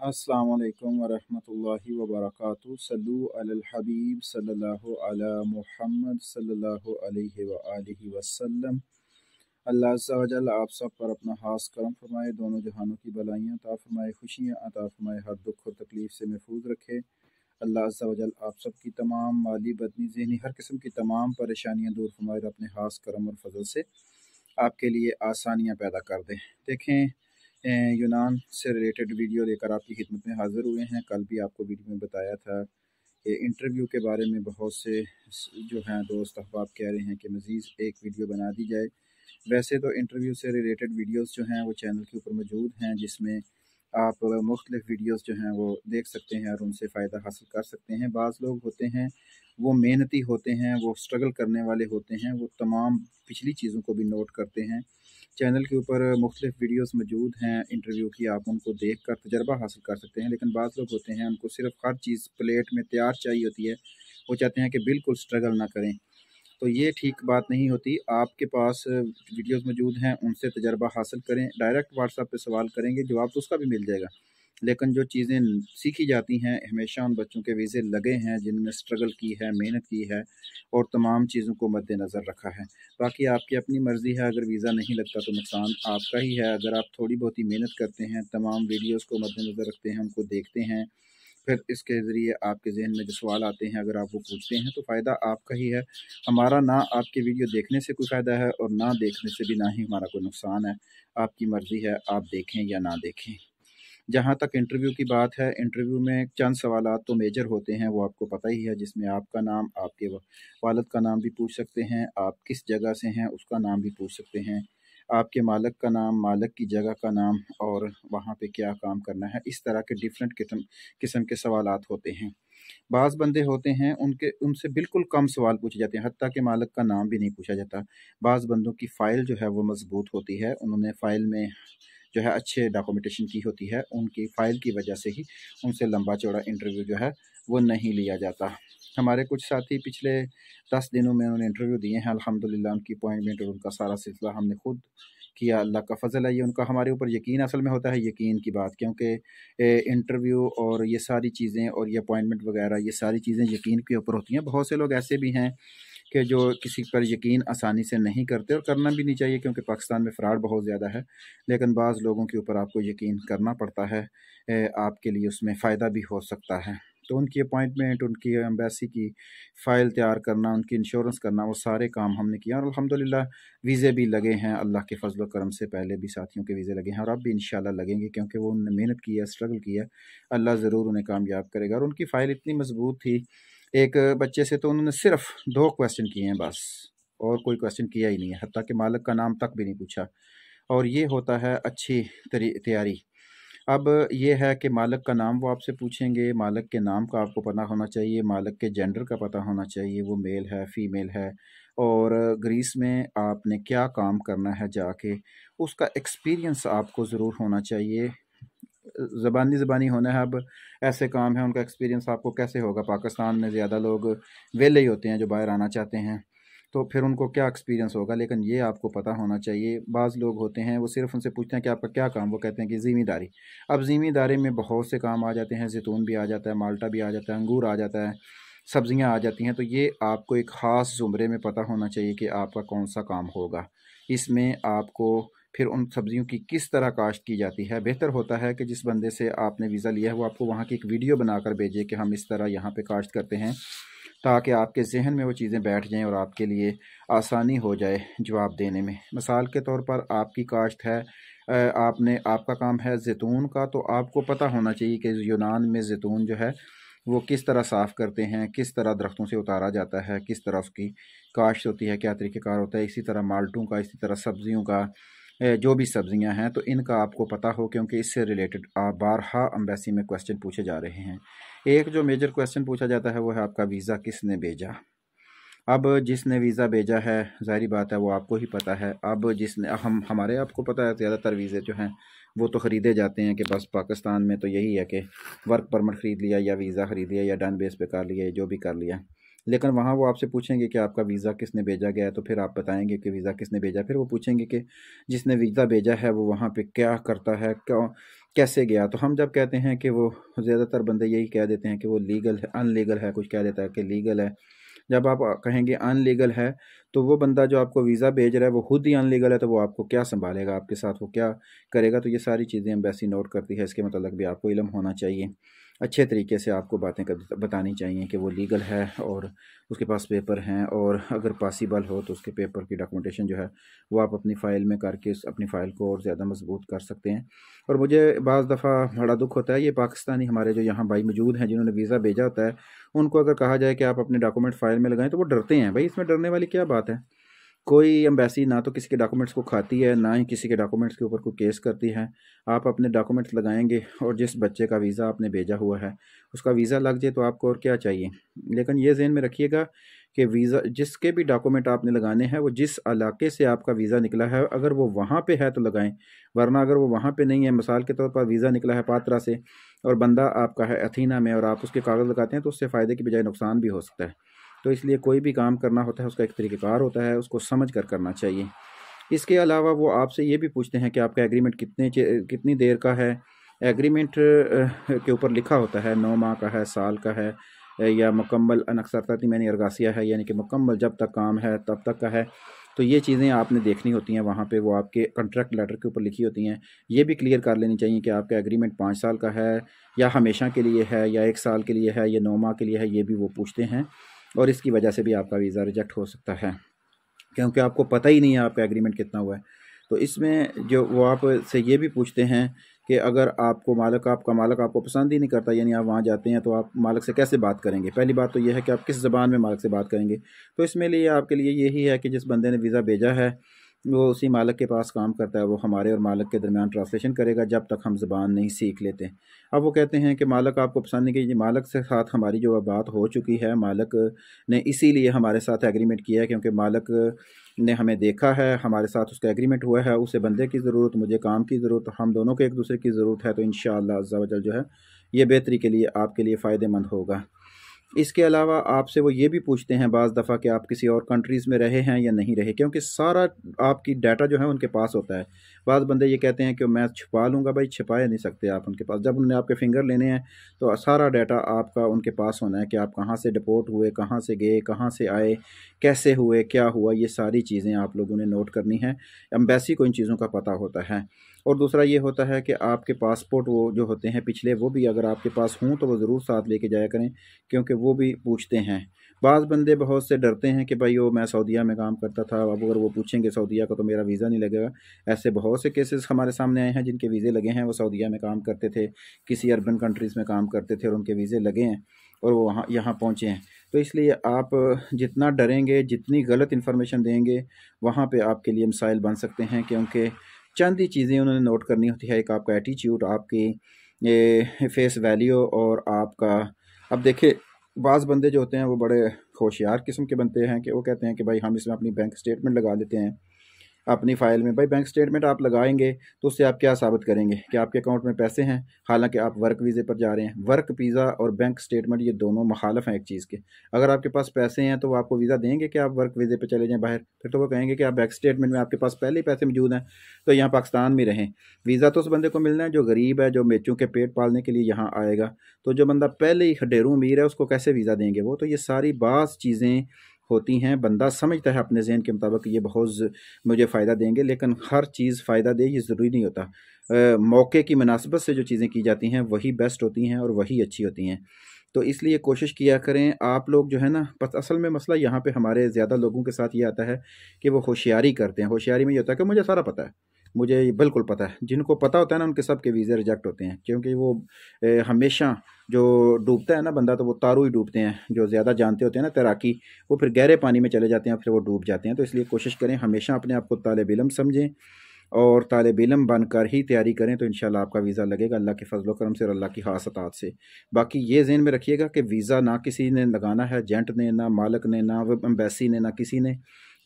अस्सलामु अलैकुम वरहमतुल्लाहि वबरकातुहू। सल्लु अलल हबीब सल्लल्लाहु अला मुहम्मद सल्लल्लाहु अलैहि व आलिहि वसल्लम। अल्लाह अज़्ज़ा व जल आप सब पर अपना खास करम फरमाए, दोनों जहानों की भलाइयाँ अता फरमाए, खुशियाँ अता फरमाए, हर दुख और तकलीफ़ से महफूज रखे। अल्लाह अज़्ज़ा व जल आप सब की तमाम माली बदनी ज़हनी हर किस्म की तमाम परेशानियाँ दूर फरमाए और अपने खास करम और फजल से आपके लिए आसानियाँ पैदा कर दें। देखें, यूनान से रिलेटेड वीडियो लेकर आपकी खिदमत में हाज़िर हुए हैं। कल भी आपको वीडियो में बताया था कि इंटरव्यू के बारे में बहुत से जो हैं दोस्त अहबाब कह रहे हैं कि मज़ीद एक वीडियो बना दी जाए। वैसे तो इंटरव्यू से रिलेटेड वीडियोस जो हैं वो चैनल के ऊपर मौजूद हैं, जिसमें आप मुख्तलिफ़ वीडियोस जो हैं वो देख सकते हैं और उनसे फ़ायदा हासिल कर सकते हैं। बाज़ लोग होते हैं वो मेहनती होते हैं, वो स्ट्रगल करने वाले होते हैं, वो तमाम पिछली चीज़ों को भी नोट करते हैं। चैनल के ऊपर मुख्तलिफ़ वीडियोस मौजूद हैं इंटरव्यू की, आप उनको देख कर तजर्बा हासिल कर सकते हैं। लेकिन बाज़ लोग होते हैं उनको सिर्फ़ हर चीज़ प्लेट में तैयार चाहिए होती है, वो चाहते हैं कि बिल्कुल स्ट्रगल ना करें। तो ये ठीक बात नहीं होती। आपके पास वीडियोस मौजूद हैं, उनसे तजर्बा हासिल करें। डायरेक्ट व्हाट्सएप पे सवाल करेंगे, जवाब तो उसका भी मिल जाएगा। लेकिन जो चीज़ें सीखी जाती हैं, हमेशा उन बच्चों के वीज़े लगे हैं जिन्होंने स्ट्रगल की है, मेहनत की है और तमाम चीज़ों को मद्देनज़र रखा है। बाकी आपकी अपनी मर्ज़ी है, अगर वीज़ा नहीं लगता तो नुकसान आपका ही है। अगर आप थोड़ी बहुत ही मेहनत करते हैं, तमाम वीडियोज़ को मद्देनज़र रखते हैं, उनको देखते हैं, फिर इसके ज़रिए आपके ज़हन में जो सवाल आते हैं अगर आप वो पूछते हैं तो फ़ायदा आपका ही है। हमारा ना आपके वीडियो देखने से कोई फ़ायदा है और ना देखने से भी ना ही हमारा कोई नुकसान है। आपकी मर्ज़ी है, आप देखें या ना देखें। जहाँ तक इंटरव्यू की बात है, इंटरव्यू में चंद सवालात तो मेजर होते हैं, वो आपको पता ही है, जिसमें आपका नाम, आपके वालिद का नाम भी पूछ सकते हैं, आप किस जगह से हैं उसका नाम भी पूछ सकते हैं, आपके मालिक का नाम, मालिक की जगह का नाम और वहाँ पे क्या काम करना है। इस तरह के डिफरेंट किस्म के सवालात होते हैं। बाज़ बंदे होते हैं उनके उनसे बिल्कुल कम सवाल पूछे जाते हैं, हत्ता कि मालिक का नाम भी नहीं पूछा जाता। बाज़ बंदों की फ़ाइल जो है वो मज़बूत होती है, उन्होंने फ़ाइल में जो है अच्छे डॉक्यूमेंटेशन की होती है, उनकी फ़ाइल की वजह से ही उनसे लंबा चौड़ा इंटरव्यू जो है वो नहीं लिया जाता। हमारे कुछ साथी पिछले 10 दिनों में उन्होंने इंटरव्यू दिए हैं, अल्हम्दुलिल्लाह उनकी अपॉइंटमेंट और उनका सारा सिलसिला हमने खुद किया, अल्लाह का फ़ज़ल है। ये उनका हमारे ऊपर यकीन असल में होता है, यकीन की बात, क्योंकि इंटरव्यू और ये सारी चीज़ें और ये अपॉइंटमेंट वगैरह ये सारी चीज़ें यकीन के ऊपर होती हैं। बहुत से लोग ऐसे भी हैं कि जो किसी पर यकीन आसानी से नहीं करते और करना भी नहीं चाहिए, क्योंकि पाकिस्तान में फ़्रॉड बहुत ज़्यादा है। लेकिन बाज़ लोगों के ऊपर आपको यकीन करना पड़ता है, आपके लिए उसमें फ़ायदा भी हो सकता है। तो उनकी अपॉइंटमेंट, उनकी एम्बेसी की फ़ाइल तैयार करना, उनकी इंश्योरेंस करना, वो सारे काम हमने किया और अल्हम्दुलिल्लाह वीज़े भी लगे हैं। अल्लाह के फ़ज़ल व करम से पहले भी साथियों के वीज़े लगे हैं और अब भी इंशाल्लाह लगेंगे, क्योंकि वो उन्होंने मेहनत की है, स्ट्रगल किया है। अल्लाह ज़रूर उन्हें कामयाब करेगा। और उनकी फ़ाइल इतनी मज़बूत थी, एक बच्चे से तो उन्होंने सिर्फ़ 2 क्वेश्चन किए हैं बस, और कोई क्वेश्चन किया ही नहीं है, हत्ता कि मालिक का नाम तक भी नहीं पूछा। और ये होता है अच्छी तैयारी। अब ये है कि मालिक का नाम वो आपसे पूछेंगे, मालिक के नाम का आपको पता होना चाहिए, मालिक के जेंडर का पता होना चाहिए, वो मेल है, फ़ीमेल है, और ग्रीस में आपने क्या काम करना है जाके, उसका एक्सपीरियंस आपको ज़रूर होना चाहिए। ज़बानी होना है। अब ऐसे काम हैं, उनका एक्सपीरियंस आपको कैसे होगा? पाकिस्तान में ज़्यादा लोग वेले ही होते हैं जो बाहर आना चाहते हैं, तो फिर उनको क्या एक्सपीरियंस होगा? लेकिन ये आपको पता होना चाहिए। बाज़ लोग होते हैं वो सिर्फ़ उनसे पूछते हैं कि आपका क्या काम? वो कहते हैं कि ज़िम्मेदारी। अब ज़िम्मेदारी में बहुत से काम आ जाते हैं, ज़ैतून भी आ जाता है, माल्टा भी आ जाता है, अंगूर आ जाता है, सब्ज़ियाँ आ जाती हैं। तो ये आपको एक ख़ास ज़ुमरे में पता होना चाहिए कि आपका कौन-सा काम होगा। इसमें आपको फिर उन सब्ज़ियों की किस तरह काश्त की जाती है। बेहतर होता है कि जिस बंदे से आपने वीज़ा लिया है वो आपको वहाँ की एक वीडियो बनाकर भेजे कि हम इस तरह यहाँ पे काश्त करते हैं, ताकि आपके ज़हन में वो चीज़ें बैठ जाएँ और आपके लिए आसानी हो जाए जवाब देने में। मिसाल के तौर पर आपकी काश्त है, आपका काम है ज़ैतून का, तो आपको पता होना चाहिए कि यूनान में ज़ैतून जो है वो किस तरह साफ़ करते हैं, किस तरह दरख्तों से उतारा जाता है, किस तरह उसकी काश्त होती है, क्या तरीक़ेकार होता है। इसी तरह माल्टों का, इसी तरह सब्ज़ियों का, जो भी सब्ज़ियाँ हैं तो इनका आपको पता हो, क्योंकि इससे रिलेटेड बारहा एम्बेसी में क्वेश्चन पूछे जा रहे हैं। एक जो मेजर क्वेश्चन पूछा जाता है वो है आपका वीज़ा किसने भेजा। अब जिसने वीज़ा भेजा है ज़ाहिर बात है वो आपको ही पता है। अब जिसने हमारे आपको पता है ज़्यादातर वीज़े जो हैं वो तो ख़रीदे जाते हैं, कि बस पाकिस्तान में तो यही है कि वर्क परमिट ख़रीद लिया या वीज़ा ख़रीद लिया या डन बेस पे कर लिया, जो भी कर लिया। लेकिन वहाँ वो आपसे पूछेंगे कि आपका वीज़ा किसने भेजा गया है, तो फिर आप बताएंगे कि वीज़ा किसने भेजा। फिर वो पूछेंगे कि जिसने वीज़ा भेजा है वो वहाँ पे क्या करता है, क्यों कैसे गया। तो हम जब कहते हैं कि वो, ज़्यादातर बंदे यही कह देते हैं कि वो लीगल है, अनलीगल है, कुछ कह देता है कि लीगल है। जब आप कहेंगे अनलीगल है, तो वो बंदा जो आपको वीज़ा भेज रहा है वो खुद ही अनलीगल है, तो वो आपको क्या संभालेगा, आपके साथ वो क्या करेगा। तो ये सारी चीज़ें एम्बेसी नोट करती है, इसके मतलब भी आपको इल्म होना चाहिए। अच्छे तरीके से आपको बातें बतानी चाहिए कि वो लीगल है और उसके पास पेपर हैं, और अगर पॉसिबल हो तो उसके पेपर की डॉक्यूमेंटेशन जो है वो आप अपनी फ़ाइल में करके अपनी फ़ाइल को और ज़्यादा मजबूत कर सकते हैं। और मुझे बाज़ दफ़ा बड़ा दुख होता है, ये पाकिस्तानी हमारे जो यहाँ भाई मौजूद हैं जिन्होंने वीज़ा भेजा होता है, उनको अगर कहा जाए कि आप अपने डॉक्यूमेंट फ़ाइल में लगाएं तो वो डरते हैं। भाई इसमें डरने वाली क्या बात है। कोई एम्बेसी ना तो किसी के डॉक्यूमेंट्स को खाती है, ना ही किसी के डॉक्यूमेंट्स के ऊपर कोई केस करती है। आप अपने डॉक्यूमेंट्स लगाएंगे और जिस बच्चे का वीज़ा आपने भेजा हुआ है उसका वीज़ा लग जाए तो आपको और क्या चाहिए। लेकिन ये ज़हन में रखिएगा कि वीज़ा जिसके भी डॉक्यूमेंट आपने लगाने हैं वो जिस इलाके से आपका वीज़ा निकला है अगर वो वहाँ पे है तो लगाएं, वरना अगर वो वहाँ पे नहीं है, मिसाल के तौर पर वीज़ा निकला है पात्रा से और बंदा आपका है अथीना में और आप उसके कागज़ लगाते हैं तो उससे फ़ायदे की बजाय नुकसान भी हो सकता है। तो इसलिए कोई भी काम करना होता है उसका एक तरीक़ेकार होता है, उसको समझ कर करना चाहिए। इसके अलावा वो आपसे ये भी पूछते हैं कि आपका एग्रीमेंट कितनी देर का है। एग्रीमेंट के ऊपर लिखा होता है 9 माह का है, साल का है, या मुकम्मल अनक्सरती मैंने अर्गासिया है, यानी कि मुकम्मल जब तक काम है तब तक का है। तो ये चीज़ें आपने देखनी होती हैं, वहाँ पे वो आपके कॉन्ट्रैक्ट लेटर के ऊपर लिखी होती हैं। ये भी क्लियर कर लेनी चाहिए कि आपका एग्रीमेंट 5 साल का है या हमेशा के लिए है या 1 साल के लिए है या 9 माह के लिए है, ये भी वो पूछते हैं। और इसकी वजह से भी आपका वीज़ा रिजेक्ट हो सकता है क्योंकि आपको पता ही नहीं है आपका एग्रीमेंट कितना हुआ है। तो इसमें जो वो आपसे ये भी पूछते हैं कि अगर आपको आपका मालिक आपको पसंद ही नहीं करता, यानी आप वहाँ जाते हैं तो आप मालिक से कैसे बात करेंगे। पहली बात तो ये है कि आप किस ज़बान में मालिक से बात करेंगे। तो इसमें लिए आपके लिए यही है कि जिस बंदे ने वीज़ा भेजा है वो उसी मालिक के पास काम करता है, वो हमारे और मालिक के दरमियान ट्रांसलेशन करेगा जब तक हम ज़बान नहीं सीख लेते। अब वो कहते हैं कि मालिक आपको पसंद नहीं, कि मालिक से साथ हमारी जो बात हो चुकी है, मालिक ने इसीलिए हमारे साथ एग्रीमेंट किया है क्योंकि मालिक ने हमें देखा है, हमारे साथ उसका एग्रीमेंट हुआ है, उसे बंदे की ज़रूरत, मुझे काम की ज़रूरत, हम दोनों को एक दूसरे की ज़रूरत है। तो इंशाअल्लाह अज़्ज़ा वजल जो है ये बेहतरी के लिए आपके लिए फ़ायदेमंद होगा। इसके अलावा आपसे वो ये भी पूछते हैं बाज़ दफ़ा कि आप किसी और कंट्रीज़ में रहे हैं या नहीं रहे, क्योंकि सारा आपकी डाटा जो है उनके पास होता है। बाज़ बंदे ये कहते हैं कि मैं छुपा लूँगा, भाई छुपाए नहीं सकते आप उनके पास। जब उन्होंने आपके फिंगर लेने हैं तो सारा डाटा आपका उनके पास होना है कि आप कहाँ से डिपोर्ट हुए, कहाँ से गए, कहाँ से आए, कैसे हुए, क्या हुआ, ये सारी चीज़ें आप लोगों ने नोट करनी है। एम्बेसी को इन चीज़ों का पता होता है। और दूसरा ये होता है कि आपके पासपोर्ट वो जो होते हैं पिछले, वो भी अगर आपके पास हों तो वो ज़रूर साथ लेके जाया करें, क्योंकि वो भी पूछते हैं। बाज़ बंदे बहुत से डरते हैं कि भाई वो मैं सऊदीया में काम करता था, अब अगर वो पूछेंगे सऊदीया का तो मेरा वीज़ा नहीं लगेगा। ऐसे बहुत से केसेस हमारे सामने आए हैं जिनके वीज़े लगे हैं, वो सऊदीया में काम करते थे, किसी अर्बन कंट्रीज़ में काम करते थे और उनके वीज़े लगे हैं और वो वहाँ यहाँ पहुँचे हैं। तो इसलिए आप जितना डरेंगे, जितनी गलत इन्फॉर्मेशन देंगे, वहाँ पे आपके लिए मसाइल बन सकते हैं, क्योंकि चंद ही चीज़ें उन्होंने नोट करनी होती है। एक आपका एटीट्यूड, आपकी ये फेस वैल्यू और आपका, अब देखिए बाज़ बंदे जो होते हैं वो बड़े होशियार किस्म के बनते हैं कि वो कहते हैं कि भाई हम इसमें अपनी बैंक स्टेटमेंट लगा लेते हैं अपनी फ़ाइल में। भाई बैंक स्टेटमेंट आप लगाएंगे तो उससे आप क्या साबित करेंगे कि आपके अकाउंट में पैसे हैं, हालांकि आप वर्क वीज़े पर जा रहे हैं। वर्क वीज़ा और बैंक स्टेटमेंट ये दोनों मुखालफ हैं एक चीज़ के। अगर आपके पास पैसे हैं तो वो आपको वीज़ा देंगे कि आप वर्क वीज़े पर चले जाएँ बाहर, फिर तो वो कहेंगे कि आप बैंक स्टेटमेंट में आपके पास पहले ही पैसे मौजूद हैं तो यहाँ पाकिस्तान में रहें। वीज़ा तो उस बंदे को मिलना है जो गरीब है, जो बेचों के पेट पालने के लिए यहाँ आएगा। तो जो बंदा पहले ही ढेरों अमीर है उसको कैसे वीज़ा देंगे वो। तो ये सारी बाज़ चीज़ें होती हैं, बंदा समझता है अपने ज़हन के मुताबिक ये बहुत मुझे फ़ायदा देंगे, लेकिन हर चीज़ फ़ायदा दे ये ज़रूरी नहीं होता। मौके की मुनासिबत से जो चीज़ें की जाती हैं वही बेस्ट होती हैं और वही अच्छी होती हैं। तो इसलिए कोशिश किया करें आप लोग जो है ना, असल में मसला यहाँ पे हमारे ज़्यादा लोगों के साथ ये आता है कि वो होशियारी करते हैं। होशियारी में ये होता है कि मुझे सारा पता है, मुझे ये बिल्कुल पता है। जिनको पता होता है ना उनके सब के वीज़े रिजेक्ट होते हैं, क्योंकि वो हमेशा जो डूबता है ना बंदा तो वो तारू ही डूबते हैं। जो ज़्यादा जानते होते हैं ना तैराकी, वो फिर गहरे पानी में चले जाते हैं, फिर वो डूब जाते हैं। तो इसलिए कोशिश करें हमेशा अपने आप को तालिब इल्म समझें और तालिब इल्म बनकर ही तैयारी करें, तो इंशाल्लाह आपका वीज़ा लगेगा अल्लाह के फजल करम से और अल्लाह की खास अतात से। बाकी ये ज़हन में रखिएगा कि वीज़ा ना किसी ने लगाना है, एजेंट ने, ना मालिक ने, ना एम्बेसी ने, ना किसी ने।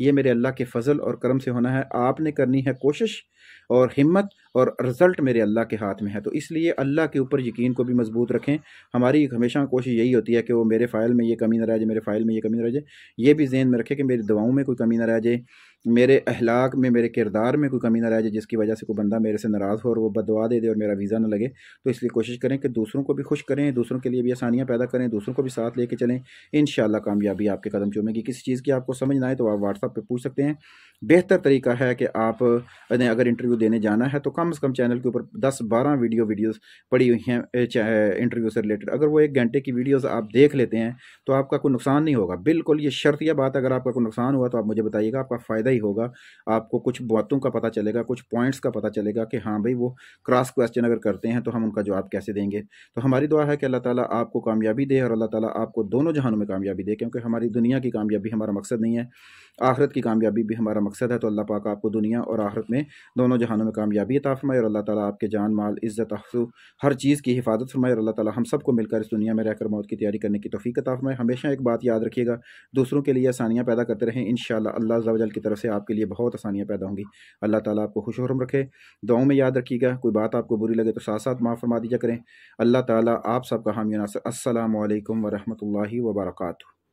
ये मेरे अल्लाह के फजल और करम से होना है। आपने करनी है कोशिश और हिम्मत और रिज़ल्ट मेरे अल्लाह के हाथ में है। तो इसलिए अल्लाह के ऊपर यकीन को भी मजबूत रखें। हमारी हमेशा कोशिश यही होती है कि वो मेरे फ़ाइल में ये कमी ना रह जाए, मेरे फ़ाइल में ये कमी ना रह जाए। ये भी ज़हन में रखें कि मेरी दुआओं में कोई कमी ना रह जाए, मेरे अखलाक में, मेरे किरदार में कोई कमी ना रह जाए, जिसकी वजह से कोई बंदा मेरे से नाराज़ हो और वो बददुआ दे दे और मेरा वीज़ा ना लगे। तो इसलिए कोशिश करें कि दूसरों को भी खुश करें, दूसरों के लिए भी आसानियाँ पैदा करें, दूसरों को भी साथ लेके चलें। इंशाअल्लाह कामयाबी आपके कदम चूमेगी। किसी चीज़ की आपको समझ ना आए तो आप व्हाट्सएप पे पूछ सकते हैं। बेहतर तरीका है कि आप अगर इंटरव्यू देने जाना है तो कम से कम चैनल के ऊपर 10-12 वीडियोज़ पड़ी हुई हैं इंटरव्यू से रिलेटेड। अगर वो 1 घंटे की वीडियोज़ आप देख लेते हैं तो आपका कोई नुकसान नहीं होगा। बिल्कुल ये शर्तिया बात, अगर आपका कोई नुकसान हुआ तो आप मुझे बताइएगा, आपका फ़ायदा ही होगा। आपको कुछ बातों का पता चलेगा, कुछ पॉइंट्स का पता चलेगा कि हाँ भाई, वो क्रॉस क्वेश्चन अगर करते हैं तो हम उनका जवाब कैसे देंगे। तो हमारी दुआ है कि अल्लाह ताला आपको कामयाबी दे और अल्लाह ताला आपको दोनों जहानों में कामयाबी दे, क्योंकि हमारी दुनिया की कामयाबी हमारा मकसद नहीं है, आखिरत की कामयाबी भी हमारा मकसद है। तो अल्लाह पाक आपको दुनिया और आखिरत में दोनों जहानों में कामयाबी अता फरमाए और अल्लाह ताला आपके जान माल इज़्ज़त अफ़्ज़ु हर चीज़ की हिफाजत फरमाए और अल्लाह ताला हम सबको मिलकर इस दुनिया में रहकर मौत की तैयारी करने की तौफ़ीक अता फरमाए। हमेशा एक बात याद रखिएगा, दूसरों के लिए आसानियाँ पैदा करते रहें। इंशाअल्लाह अल्लाह अज़्ज़ा वजल की तरफ से आपके लिए बहुत आसानियाँ पैदा होंगी। अल्लाह ताला आपको खुश और रखे। दुआओं में याद रखिएगा। कोई बात आपको बुरी लगे तो साथ साथ माफ़ फरमा दीजिए करें। अल्लाह ताला आप सबका हामी नासिर। अस्सलामु अलैकुम व रहमतुल्लाहि व बरकातुहू।